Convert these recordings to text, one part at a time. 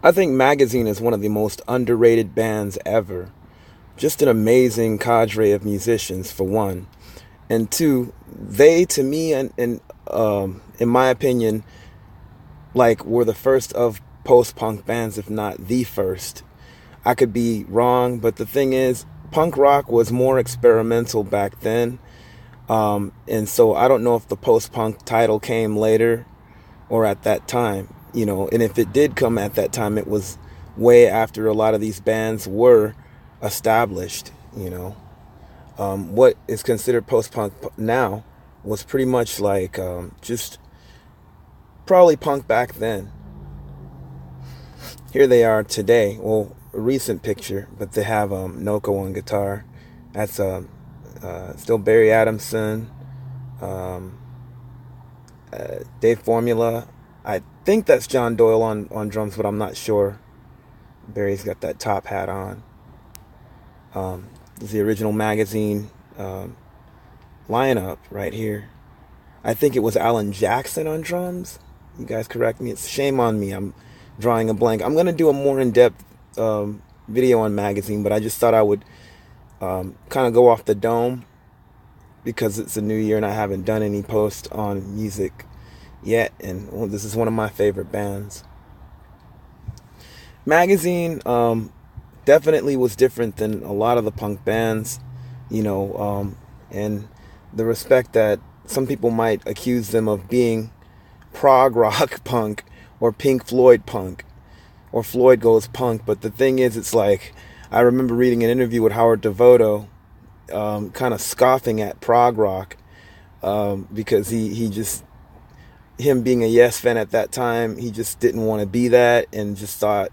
I think Magazine is one of the most underrated bands ever. Just an amazing cadre of musicians, for one. And two, they, to me, and in my opinion, like, were the first of post-punk bands, if not the first. I could be wrong, but the thing is, punk rock was more experimental back then. And so I don't know if the post-punk title came later or at that time, and if it did come at that time, it was way after a lot of these bands were established. What is considered post-punk now was pretty much like just probably punk back then. Here they are today. Well, a recent picture, but they have Noko on guitar. That's still Barry Adamson, um, Dave Formula. I think that's John Doyle on drums, but I'm not sure. Barry's got that top hat on. This is the original Magazine lineup right here. I think it was Alan Jackson on drums. You guys correct me. It's shame on me. I'm drawing a blank. I'm going to do a more in-depth video on Magazine, but I just thought I would kind of go off the dome because it's a new year and I haven't done any post on music yet. And this is one of my favorite bands. Magazine definitely was different than a lot of the punk bands, and the respect that some people might accuse them of being prog rock punk or Pink Floyd punk or Floyd goes punk. But the thing is, it's like, I remember reading an interview with Howard Devoto kind of scoffing at prog rock because he just, him being a Yes fan at that time, he just didn't want to be that and just thought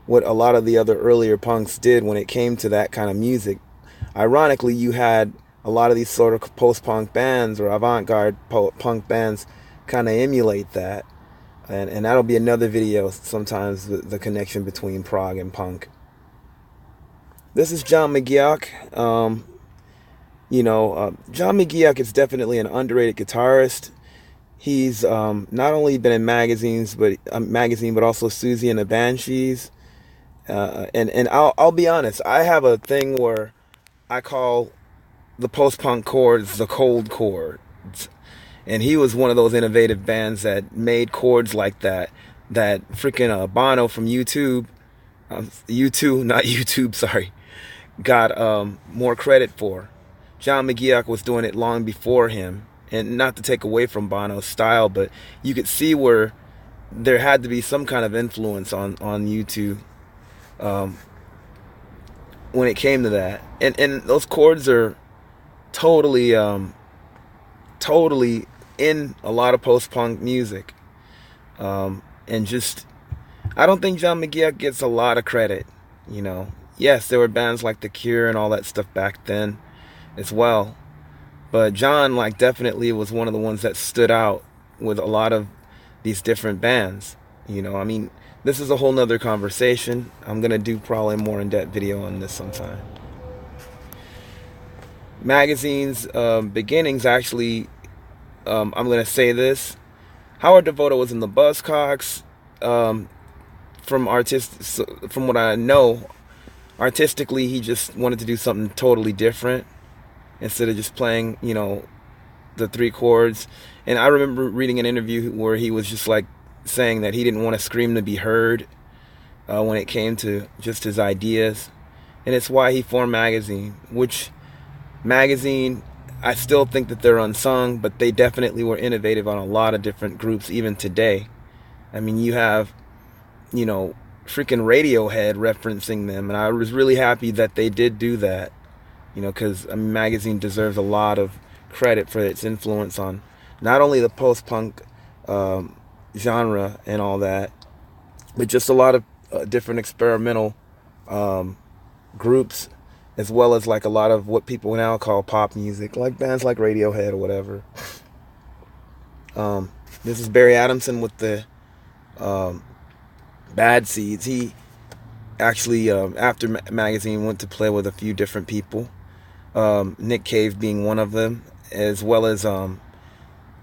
what a lot of the other earlier punks did when it came to that kind of music. Ironically, you had a lot of these sort of post-punk bands or avant-garde punk bands kind of emulate that. And that'll be another video sometimes, the connection between prog and punk. This is John McGeoch. John McGeoch is definitely an underrated guitarist. He's not only been in magazines, but also Susie and the Banshees. And I'll be honest, I have a thing where I call the post-punk chords the cold chords. And he was one of those innovative bands that made chords like that freaking Bono from YouTube, not YouTube, sorry, got more credit for. John McGeoch was doing it long before him. And not to take away from Bono's style, but you could see where there had to be some kind of influence on YouTube when it came to that. And those chords are totally in a lot of post-punk music. And just, I don't think John McGeoch gets a lot of credit. Yes, there were bands like The Cure and all that stuff back then as well. But John, definitely was one of the ones that stood out with a lot of these different bands. This is a whole nother conversation. I'm going to do probably a more in-depth video on this sometime. Magazine's beginnings, actually, I'm going to say this. Howard Devoto was in the Buzzcocks. From what I know, artistically, he just wanted to do something totally different instead of just playing, the three chords. And I remember reading an interview where he was just saying that he didn't want to scream to be heard when it came to just his ideas. And it's why he formed Magazine, which Magazine, I still think that they're unsung, but they definitely were innovative on a lot of different groups even today. I mean, you have, freaking Radiohead referencing them, and I was really happy that they did do that, because Magazine deserves a lot of credit for its influence on not only the post-punk genre and all that, but just a lot of different experimental groups, as well as a lot of what people now call pop music, like bands like Radiohead or whatever. This is Barry Adamson with the Bad Seeds. He actually, after Magazine, went to play with a few different people, Nick Cave being one of them, as well as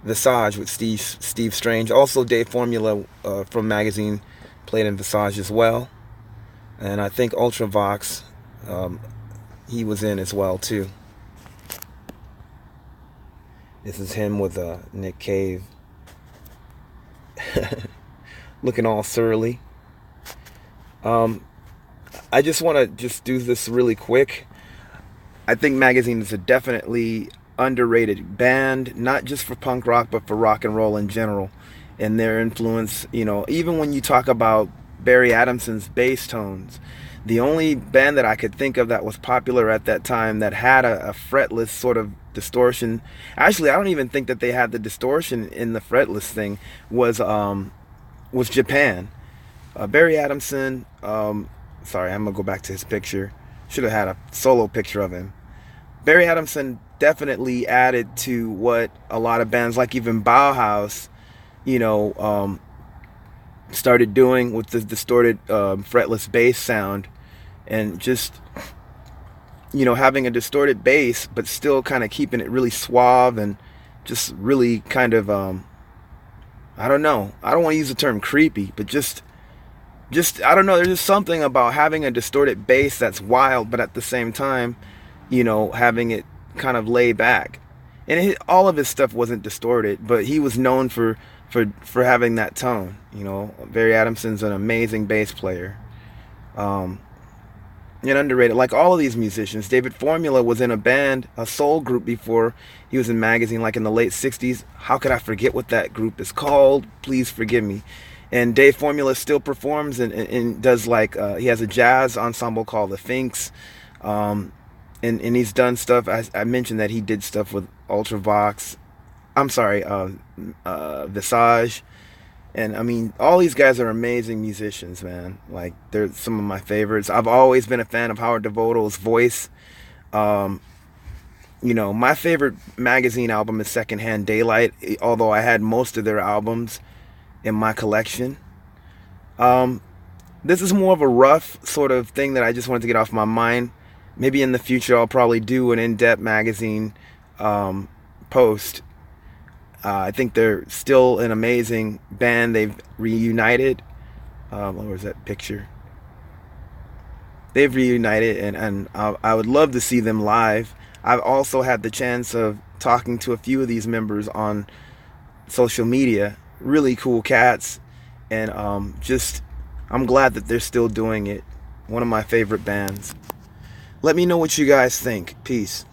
Visage with Steve Strange. Also Dave Formula from Magazine played in Visage as well. And I think Ultravox, he was in as well too. This is him with Nick Cave. Looking all surly. I just want to just do this really quick. I think Magazine is a definitely underrated band, not just for punk rock, but for rock and roll in general. And their influence, even when you talk about Barry Adamson's bass tones, the only band that I could think of that was popular at that time that had a fretless sort of distortion. Actually, I don't even think that they had the distortion in the fretless thing. Was Japan. Barry Adamson. Sorry, I'm gonna go back to his picture. Should have had a solo picture of him. Barry Adamson definitely added to what a lot of bands, like even Bauhaus, started doing with the distorted fretless bass sound, and just having a distorted bass but still kind of keeping it really suave and just really kind of I don't know, I don't want to use the term creepy, but just I don't know, there's just something about having a distorted bass that's wild but at the same time having it kind of lay back. And all of his stuff wasn't distorted, but he was known for having that tone. Barry Adamson's an amazing bass player, and underrated. Like all of these musicians, David Formula was in a band, a soul group, before he was in Magazine, like in the late '60s. How could I forget what that group is called? Please forgive me. And Dave Formula still performs and does he has a jazz ensemble called the Finks. And he's done stuff. I mentioned that he did stuff with Ultravox. I'm sorry, Visage. And I mean, all these guys are amazing musicians, man. Like, they're some of my favorites. I've always been a fan of Howard Devoto's voice. My favorite Magazine album is Secondhand Daylight, although I had most of their albums in my collection. This is more of a rough sort of thing that I just wanted to get off my mind. Maybe in the future I'll probably do an in-depth Magazine post. I think they're still an amazing band. They've reunited. Where's that picture? They've reunited, and I would love to see them live. I've also had the chance of talking to a few of these members on social media. Really cool cats, and I'm glad that they're still doing it. One of my favorite bands. Let me know what you guys think. Peace.